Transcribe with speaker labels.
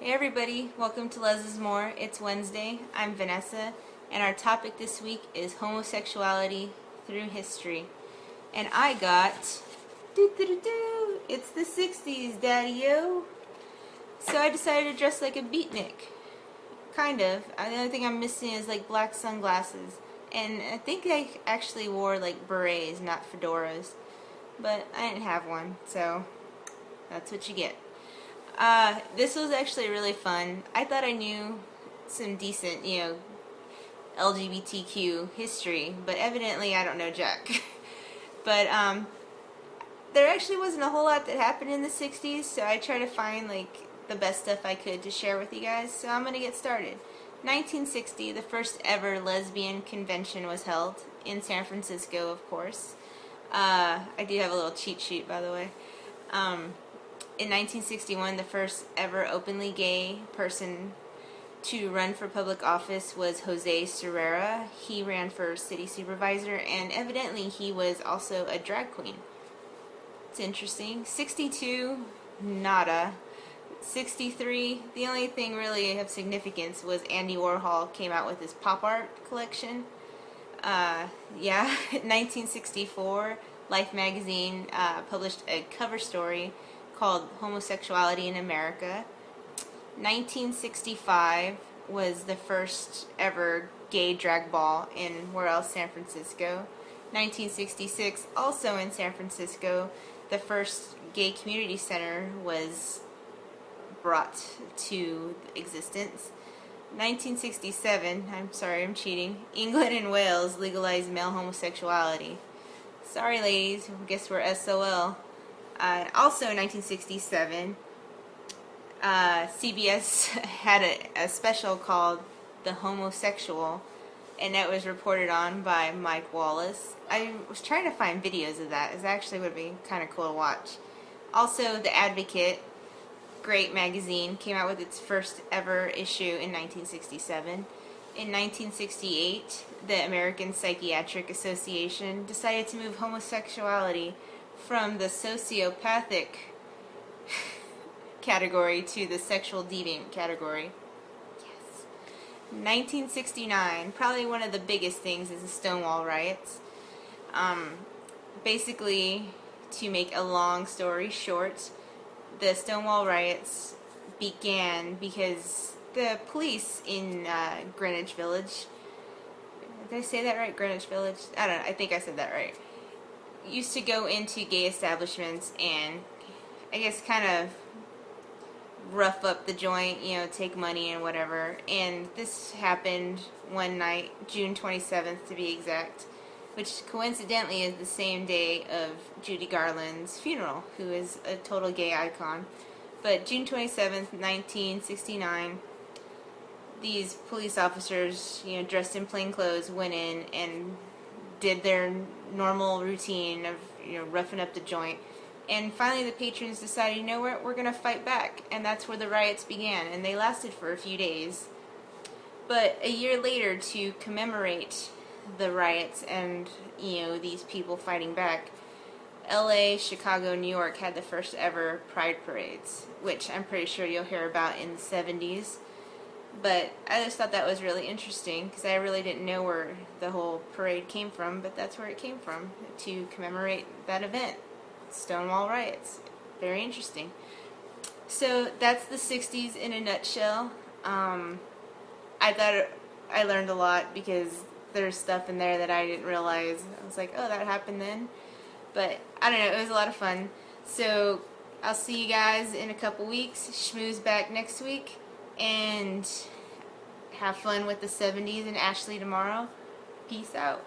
Speaker 1: Hey everybody, welcome to Lezzismore. It's Wednesday. I'm Vanessa, and our topic this week is homosexuality through history. And I got, it's the 60s, daddy-o. So I decided to dress like a beatnik. Kind of. The only thing I'm missing is like black sunglasses. And I think I actually wore like berets, not fedoras. But I didn't have one, so that's what you get. This was actually really fun. I thought I knew some decent, LGBTQ history, but evidently I don't know jack. But there actually wasn't a whole lot that happened in the 60s, so I tried to find like the best stuff I could to share with you guys. So I'm gonna get started. 1960, the first ever lesbian convention was held in San Francisco, of course. I do have a little cheat sheet, by the way. In 1961, the first ever openly gay person to run for public office was Jose Serrera. He ran for city supervisor, and evidently he was also a drag queen. It's interesting. 62, nada. 63, the only thing really of significance was Andy Warhol came out with his pop art collection. 1964, Life magazine published a cover story called Homosexuality in America. 1965 was the first ever gay drag ball in where else? San Francisco. 1966, also in San Francisco, the first gay community center was brought to existence. 1967, I'm sorry, I'm cheating. England and Wales legalized male homosexuality. Sorry, ladies, I guess we're SOL. Also in 1967, CBS had a special called The Homosexual, and that was reported on by Mike Wallace. I was trying to find videos of that. It actually would be kind of cool to watch. Also, The Advocate, great magazine, came out with its first ever issue in 1967. In 1968, the American Psychiatric Association decided to move homosexuality from the sociopathic category to the sexual deviant category. Yes. 1969, probably one of the biggest things is the Stonewall riots. Basically, to make a long story short, the Stonewall riots began because the police in Greenwich Village, did I say that right? Greenwich Village? I don't know, I think I said that right. Used to go into gay establishments and I guess kind of rough up the joint, take money and whatever. And this happened one night, June 27th to be exact, which coincidentally is the same day of Judy Garland's funeral, who is a total gay icon. But June 27th, 1969, these police officers, dressed in plain clothes, went in and did their normal routine of, roughing up the joint. And finally the patrons decided, we're going to fight back. And that's where the riots began. And they lasted for a few days. But a year later, to commemorate the riots and, these people fighting back, LA, Chicago, New York had the first ever pride parades, which I'm pretty sure you'll hear about in the 70s. But I just thought that was really interesting because I really didn't know where the whole parade came from, but that's where it came from, to commemorate that event. Stonewall riots. Very interesting. So that's the 60s in a nutshell. I thought I learned a lot because there's stuff in there that I didn't realize. I was like, oh, that happened then. But I don't know, it was a lot of fun. So I'll see you guys in a couple weeks. Schmooze back next week. And have fun with the 70s and Ashley tomorrow. Peace out.